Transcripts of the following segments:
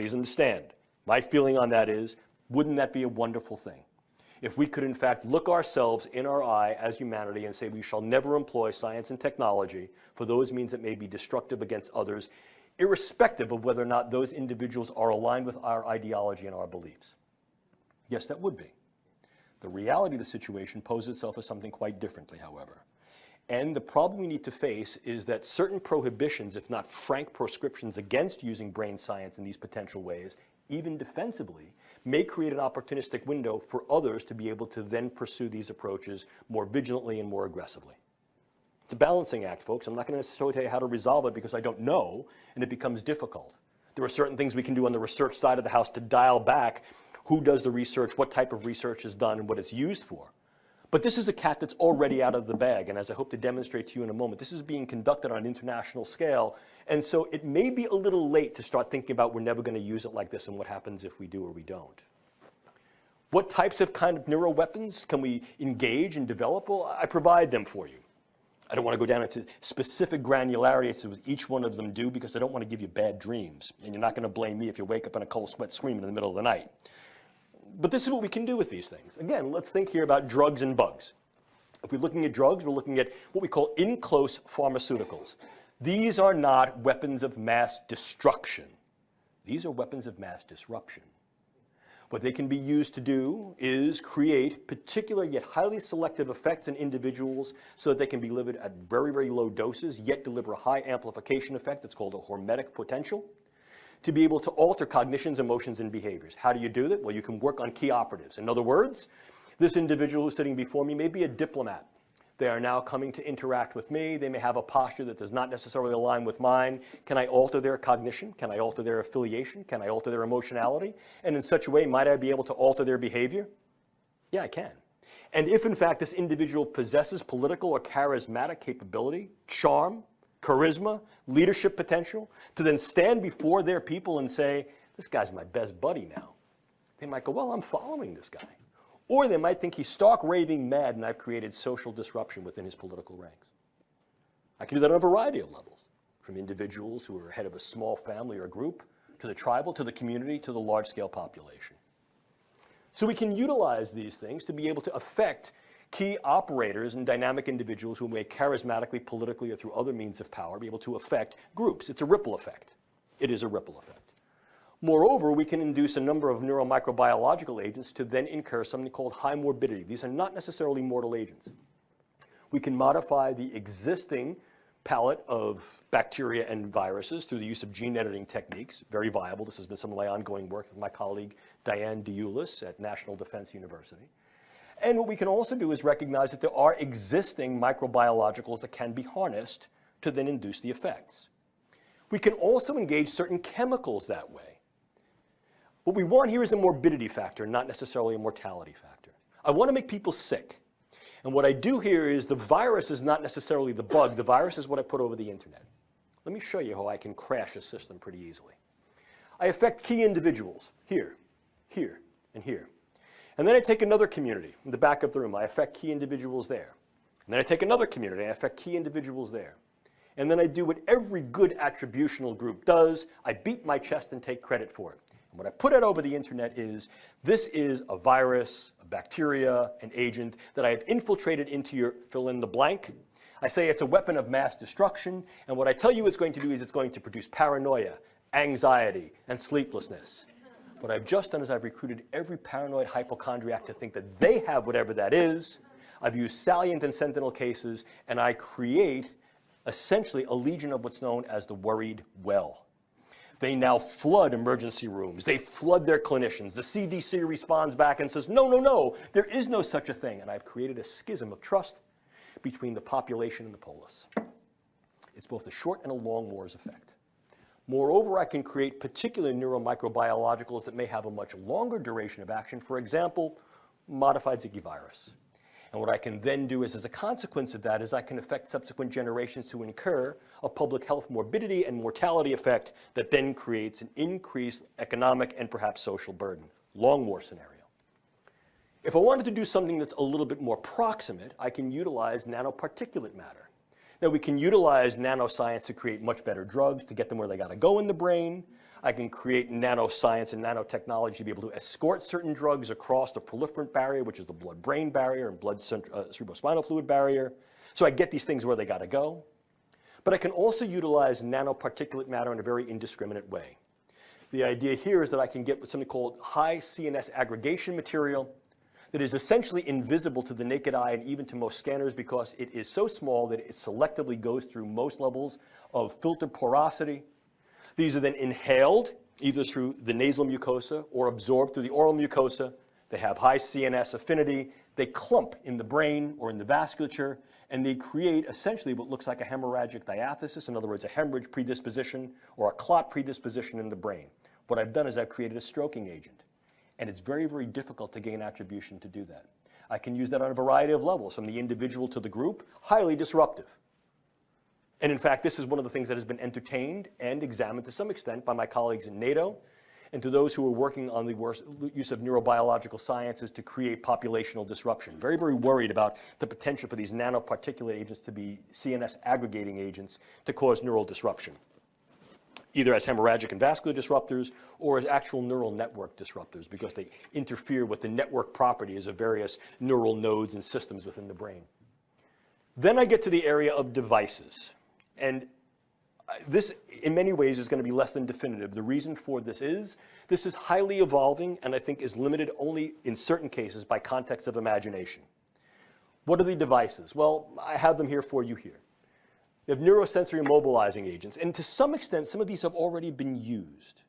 please understand, my feeling on that is, wouldn't that be a wonderful thing? If we could in fact look ourselves in our eye as humanity and say we shall never employ science and technology for those means that may be destructive against others, irrespective of whether or not those individuals are aligned with our ideology and our beliefs. Yes, that would be. The reality of the situation poses itself as something quite differently, however. And the problem we need to face is that certain prohibitions, if not frank proscriptions against using brain science in these potential ways, even defensively, may create an opportunistic window for others to be able to then pursue these approaches more vigilantly and more aggressively. It's a balancing act, folks. I'm not going to necessarily tell you how to resolve it because I don't know, and it becomes difficult. There are certain things we can do on the research side of the house to dial back who does the research, what type of research is done, and what it's used for. But this is a cat that's already out of the bag, and as I hope to demonstrate to you in a moment, this is being conducted on an international scale, and so it may be a little late to start thinking about we're never going to use it like this and what happens if we do or we don't. What types of kind of neuroweapons can we engage and develop? Well, I provide them for you. I don't want to go down into specific granularity as to what each one of them do because I don't want to give you bad dreams, and you're not going to blame me if you wake up in a cold sweat screaming in the middle of the night. But this is what we can do with these things. Again, let's think here about drugs and bugs. If we're looking at drugs, we're looking at what we call in-close pharmaceuticals. These are not weapons of mass destruction. These are weapons of mass disruption. What they can be used to do is create particular yet highly selective effects in individuals so that they can be delivered at very, very low doses, yet deliver a high amplification effect that's called a hormetic potential, to be able to alter cognitions, emotions, and behaviors. How do you do that? Well, you can work on key operatives. In other words, this individual who's sitting before me may be a diplomat. They are now coming to interact with me. They may have a posture that does not necessarily align with mine. Can I alter their cognition? Can I alter their affiliation? Can I alter their emotionality? And in such a way, might I be able to alter their behavior? Yeah, I can. And if, in fact, this individual possesses political or charismatic capability, charm, charisma, leadership potential, to then stand before their people and say, this guy's my best buddy now. They might go, well, I'm following this guy. Or they might think he's stark raving mad and I've created social disruption within his political ranks. I can do that on a variety of levels, from individuals who are head of a small family or group, to the tribal, to the community, to the large-scale population. So we can utilize these things to be able to affect key operators and dynamic individuals who may charismatically, politically, or through other means of power be able to affect groups. It's a ripple effect. It is a ripple effect. Moreover, we can induce a number of neuromicrobiological agents to then incur something called high morbidity. These are not necessarily mortal agents. We can modify the existing palette of bacteria and viruses through the use of gene editing techniques. Very viable. This has been some of my ongoing work with my colleague Diane DeUlis at National Defense University. And what we can also do is recognize that there are existing microbiologicals that can be harnessed to then induce the effects. We can also engage certain chemicals that way. What we want here is a morbidity factor, not necessarily a mortality factor. I want to make people sick. And what I do here is the virus is not necessarily the bug. The virus is what I put over the internet. Let me show you how I can crash a system pretty easily. I affect key individuals here, here, and here. And then I take another community in the back of the room. I affect key individuals there. And then I take another community. I affect key individuals there. And then I do what every good attributional group does. I beat my chest and take credit for it. And what I put out over the internet is, this is a virus, a bacteria, an agent that I have infiltrated into your fill in the blank. I say it's a weapon of mass destruction. And what I tell you it's going to do is it's going to produce paranoia, anxiety, and sleeplessness. What I've just done is I've recruited every paranoid hypochondriac to think that they have whatever that is. I've used salient and sentinel cases, and I create essentially a legion of what's known as the worried well. They now flood emergency rooms. They flood their clinicians. The CDC responds back and says, no, no, no, there is no such a thing. And I've created a schism of trust between the population and the polis. It's both a short and a long war's effect. Moreover, I can create particular neuromicrobiologicals that may have a much longer duration of action. For example, modified Zika virus. And what I can then do is, as a consequence of that, is I can affect subsequent generations to incur a public health morbidity and mortality effect that then creates an increased economic and perhaps social burden. Long war scenario. If I wanted to do something that's a little bit more proximate, I can utilize nanoparticulate matter. Now, we can utilize nanoscience to create much better drugs, to get them where they got to go in the brain. I can create nanoscience and nanotechnology to be able to escort certain drugs across the proliferant barrier, which is the blood-brain barrier and cerebrospinal fluid barrier. So I get these things where they got to go. But I can also utilize nanoparticulate matter in a very indiscriminate way. The idea here is that I can get something called high CNS aggregation material that is essentially invisible to the naked eye and even to most scanners because it is so small that it selectively goes through most levels of filter porosity. These are then inhaled either through the nasal mucosa or absorbed through the oral mucosa. They have high CNS affinity. They clump in the brain or in the vasculature, and they create essentially what looks like a hemorrhagic diathesis, in other words, a hemorrhage predisposition or a clot predisposition in the brain. What I've done is I've created a stroking agent. And it's very, very difficult to gain attribution to do that. I can use that on a variety of levels, from the individual to the group, highly disruptive. And in fact, this is one of the things that has been entertained and examined to some extent by my colleagues in NATO and to those who are working on the use of neurobiological sciences to create populational disruption. Very, very worried about the potential for these nanoparticulate agents to be CNS aggregating agents to cause neural disruption, either as hemorrhagic and vascular disruptors or as actual neural network disruptors because they interfere with the network properties of various neural nodes and systems within the brain. Then I get to the area of devices. And this, in many ways, is going to be less than definitive. The reason for this is highly evolving and I think is limited only in certain cases by context of imagination. What are the devices? Well, I have them here for you here. You have neurosensory mobilizing agents, and to some extent, some of these have already been used.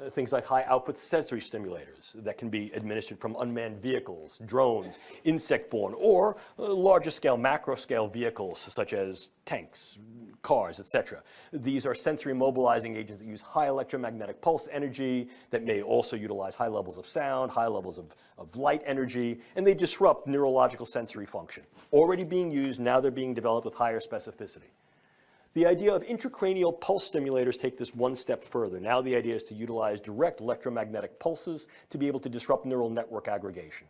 Things like high-output sensory stimulators that can be administered from unmanned vehicles, drones, insect-borne, or larger-scale, macro-scale vehicles such as tanks, cars, etc. These are sensory mobilizing agents that use high electromagnetic pulse energy that may also utilize high levels of sound, high levels of light energy, and they disrupt neurological sensory function. Already being used, now they're being developed with higher specificity. The idea of intracranial pulse stimulators take this one step further. Now the idea is to utilize direct electromagnetic pulses to be able to disrupt neural network aggregation.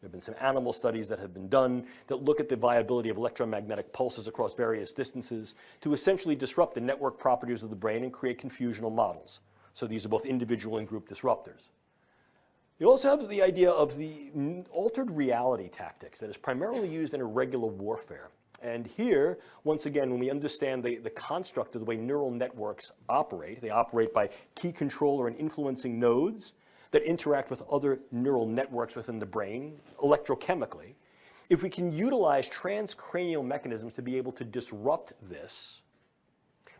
There have been some animal studies that have been done that look at the viability of electromagnetic pulses across various distances to essentially disrupt the network properties of the brain and create confusional models. So these are both individual and group disruptors. You also have the idea of the altered reality tactics that is primarily used in irregular warfare. And here, once again, when we understand the construct of the way neural networks operate, they operate by key controller and influencing nodes that interact with other neural networks within the brain electrochemically. If we can utilize transcranial mechanisms to be able to disrupt this,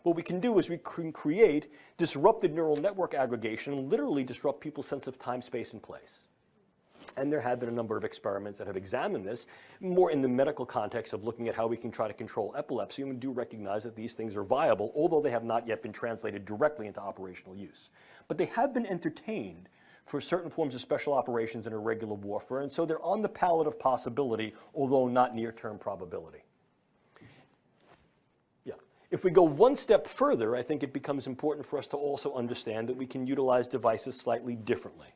what we can do is we can create disrupted neural network aggregation and literally disrupt people's sense of time, space, and place. And there have been a number of experiments that have examined this, more in the medical context of looking at how we can try to control epilepsy. And we do recognize that these things are viable, although they have not yet been translated directly into operational use. But they have been entertained for certain forms of special operations in irregular warfare, and so they're on the palette of possibility, although not near-term probability. Yeah. If we go one step further, I think it becomes important for us to also understand that we can utilize devices slightly differently.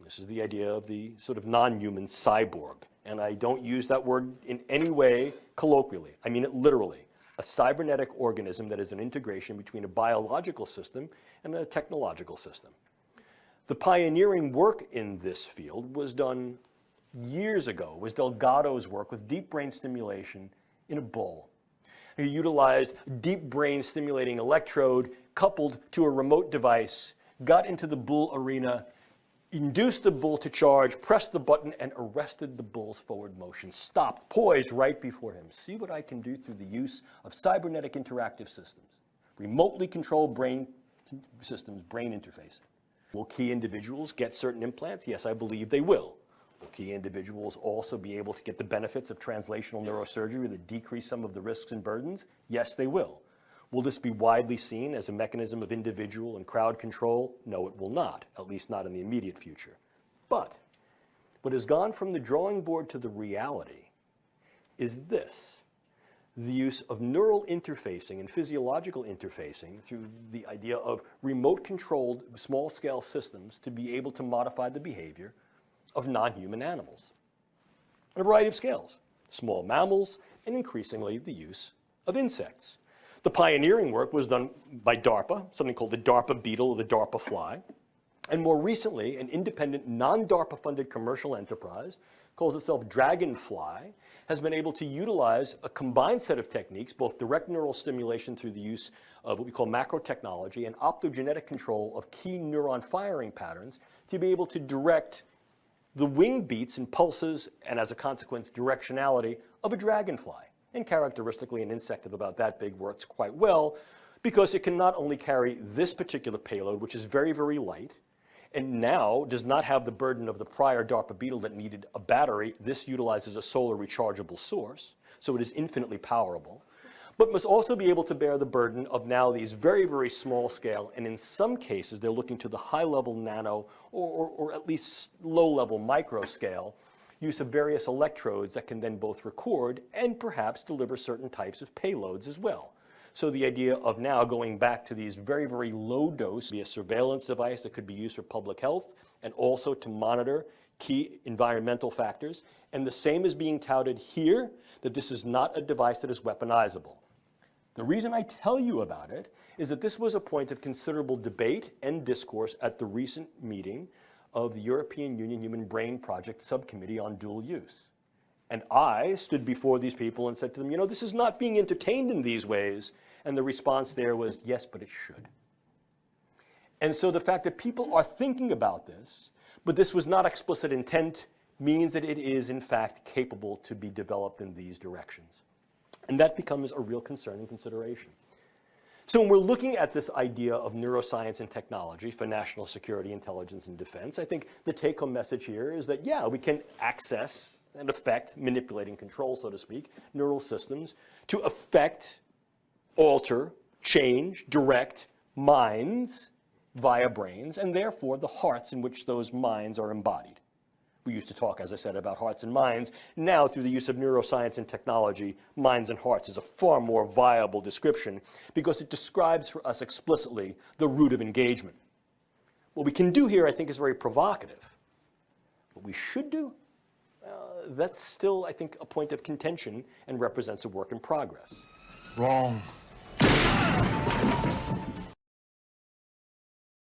This is the idea of the sort of non-human cyborg. And I don't use that word in any way colloquially. I mean it literally. A cybernetic organism that is an integration between a biological system and a technological system. The pioneering work in this field was done years ago. It was Delgado's work with deep brain stimulation in a bull. He utilized deep brain stimulating electrode coupled to a remote device, got into the bull arena, induced the bull to charge, pressed the button, and arrested the bull's forward motion. Stopped, poised right before him. See what I can do through the use of cybernetic interactive systems. Remotely controlled brain systems, brain interfacing. Will key individuals get certain implants? Yes, I believe they will. Will key individuals also be able to get the benefits of translational neurosurgery that decrease some of the risks and burdens? Yes, they will. Will this be widely seen as a mechanism of individual and crowd control? No, it will not, at least not in the immediate future. But what has gone from the drawing board to the reality is this: the use of neural interfacing and physiological interfacing through the idea of remote-controlled small-scale systems to be able to modify the behavior of non-human animals on a variety of scales, small mammals, and increasingly the use of insects. The pioneering work was done by DARPA, something called the DARPA beetle or the DARPA fly. And more recently, an independent, non-DARPA-funded commercial enterprise, calls itself Dragonfly, has been able to utilize a combined set of techniques, both direct neural stimulation through the use of what we call macro technology and optogenetic control of key neuron firing patterns, to be able to direct the wing beats and pulses, and as a consequence, directionality of a dragonfly. And characteristically, an insect of about that big works quite well, because it can not only carry this particular payload, which is very, very light, and now does not have the burden of the prior DARPA beetle that needed a battery. This utilizes a solar rechargeable source, so it is infinitely powerful, but must also be able to bear the burden of now these very, very small scale, and in some cases, they're looking to the high level nano or at least low level micro scale use of various electrodes that can then both record and perhaps deliver certain types of payloads as well. So the idea of now going back to these very, very low dose, be a surveillance device that could be used for public health and also to monitor key environmental factors. And the same is being touted here, that this is not a device that is weaponizable. The reason I tell you about it is that this was a point of considerable debate and discourse at the recent meeting of the European Union Human Brain Project Subcommittee on Dual Use. And I stood before these people and said to them, you know, this is not being entertained in these ways. And the response there was, yes, but it should. And so the fact that people are thinking about this, but this was not explicit intent, means that it is, in fact, capable to be developed in these directions. And that becomes a real concern and consideration. So when we're looking at this idea of neuroscience and technology for national security, intelligence, and defense, I think the take-home message here is that, yeah, we can access and affect, manipulating control, so to speak, neural systems to affect, alter, change, direct minds via brains, and therefore the hearts in which those minds are embodied. We used to talk, as I said, about hearts and minds. Now, through the use of neuroscience and technology, minds and hearts is a far more viable description because it describes for us explicitly the root of engagement. What we can do here, I think, is very provocative. What we should do, that's still, I think, a point of contention and represents a work in progress. Wrong.